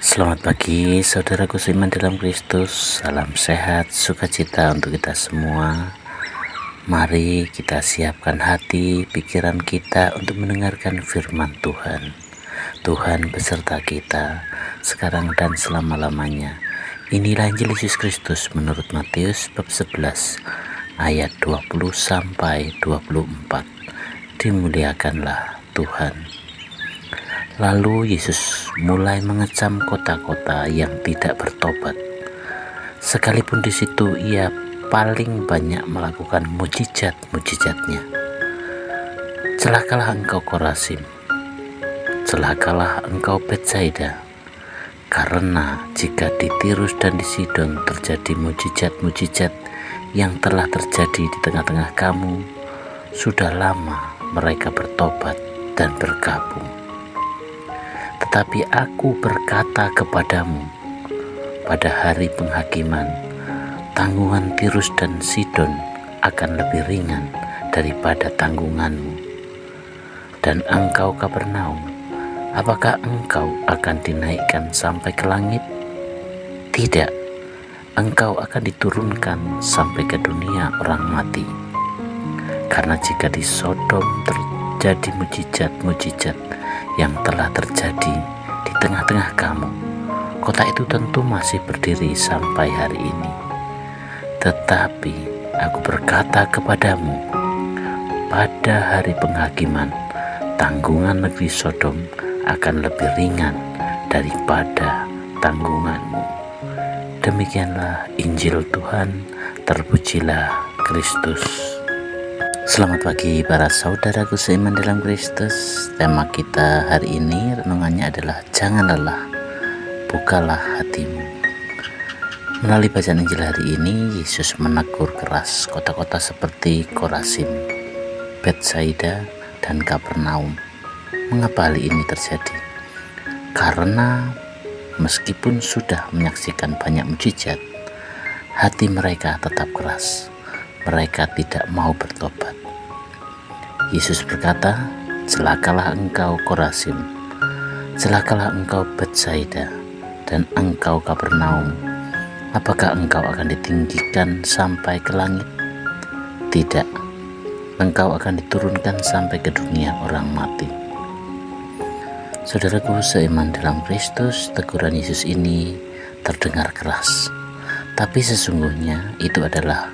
Selamat pagi saudaraku seiman dalam Kristus. Salam sehat, sukacita untuk kita semua. Mari kita siapkan hati, pikiran kita untuk mendengarkan firman Tuhan. Tuhan beserta kita sekarang dan selama-lamanya. Inilah Injil Yesus Kristus menurut Matius bab 11 ayat 20 sampai 24. Dimuliakanlah Tuhan. Lalu Yesus mulai mengecam kota-kota yang tidak bertobat. Sekalipun di situ ia paling banyak melakukan mujizat-mujizatnya. Celakalah engkau Korazim, celakalah engkau Betsaida, karena jika di Tirus dan di Sidon terjadi mujizat-mujizat yang telah terjadi di tengah-tengah kamu, sudah lama mereka bertobat dan bergabung. Tetapi aku berkata kepadamu, pada hari penghakiman, tanggungan Tirus dan Sidon akan lebih ringan daripada tanggunganmu. Dan engkau Kapernaum, apakah engkau akan dinaikkan sampai ke langit? Tidak, engkau akan diturunkan sampai ke dunia orang mati. Karena jika di Sodom terjadi mujizat-mujizat yang telah terjadi di tengah-tengah kamu, kota itu tentu masih berdiri sampai hari ini. Tetapi aku berkata kepadamu, pada hari penghakiman, tanggungan negeri Sodom akan lebih ringan daripada tanggunganmu. Demikianlah Injil Tuhan, terpujilah Kristus. Selamat pagi para saudaraku seiman dalam Kristus. Tema kita hari ini renungannya adalah jangan lelah, bukalah hatimu. Melalui bacaan Injil hari ini, Yesus menegur keras kota-kota seperti Korazim, Betsaida, dan Kapernaum. Mengapa hal ini terjadi? Karena meskipun sudah menyaksikan banyak mujizat, hati mereka tetap keras. Mereka tidak mau bertobat. Yesus berkata, celakalah engkau Korazim, celakalah engkau Betsaida, dan engkau Kapernaum. Apakah engkau akan ditinggikan sampai ke langit? Tidak, engkau akan diturunkan sampai ke dunia orang mati. Saudaraku seiman dalam Kristus, teguran Yesus ini terdengar keras, tapi sesungguhnya itu adalah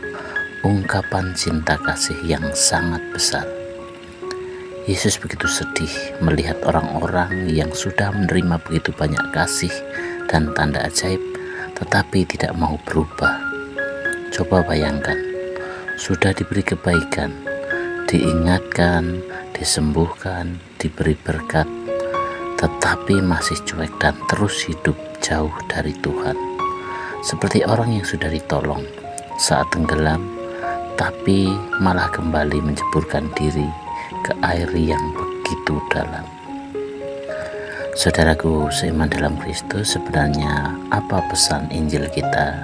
ungkapan cinta kasih yang sangat besar. Yesus begitu sedih melihat orang-orang yang sudah menerima begitu banyak kasih dan tanda ajaib, tetapi tidak mau berubah. Coba bayangkan, sudah diberi kebaikan, diingatkan, disembuhkan, diberi berkat, tetapi masih cuek dan terus hidup jauh dari Tuhan. Seperti orang yang sudah ditolong saat tenggelam, tapi malah kembali menjeburkan diri ke air yang begitu dalam. Saudaraku seiman dalam Kristus, sebenarnya apa pesan Injil kita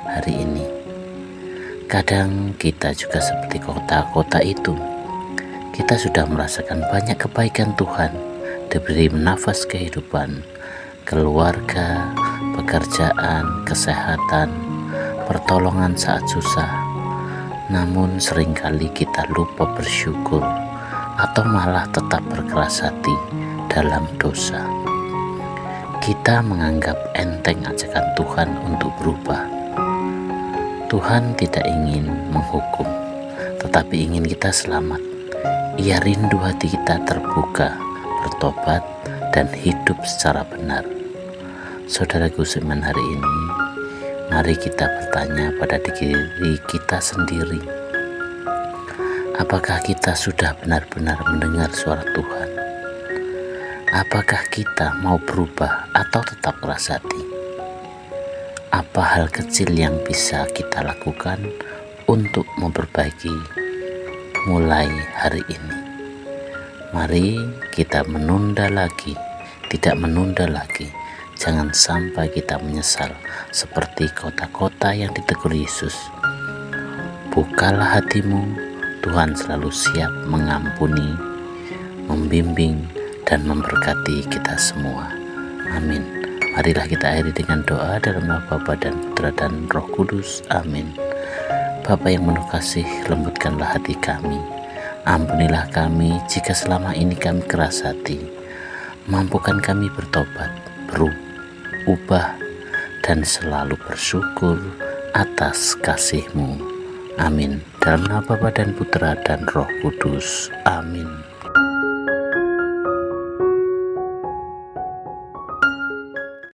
hari ini? Kadang kita juga seperti kota-kota itu. Kita sudah merasakan banyak kebaikan Tuhan, diberi nafas kehidupan, keluarga, pekerjaan, kesehatan, pertolongan saat susah. Namun seringkali kita lupa bersyukur atau malah tetap berkeras hati dalam dosa. Kita menganggap enteng ajakan Tuhan untuk berubah. Tuhan tidak ingin menghukum, tetapi ingin kita selamat. Ia rindu hati kita terbuka, bertobat, dan hidup secara benar. Saudaraku seiman hari ini, mari kita bertanya pada diri kita sendiri, apakah kita sudah benar-benar mendengar suara Tuhan? Apakah kita mau berubah atau tetap keras hati? Apa hal kecil yang bisa kita lakukan untuk memperbaiki mulai hari ini? Mari kita tidak menunda lagi. Jangan sampai kita menyesal seperti kota-kota yang ditegur Yesus. Bukalah hatimu, Tuhan selalu siap mengampuni, membimbing, dan memberkati kita semua. Amin. Marilah kita akhiri dengan doa dalam nama Bapa dan Putra dan Roh Kudus. Amin. Bapa yang penuh kasih, lembutkanlah hati kami. Ampunilah kami jika selama ini kami keras hati. Mampukan kami bertobat, berubah, dan selalu bersyukur atas kasih-Mu. Amin. Dalam nama Bapa dan Putra dan Roh Kudus. Amin.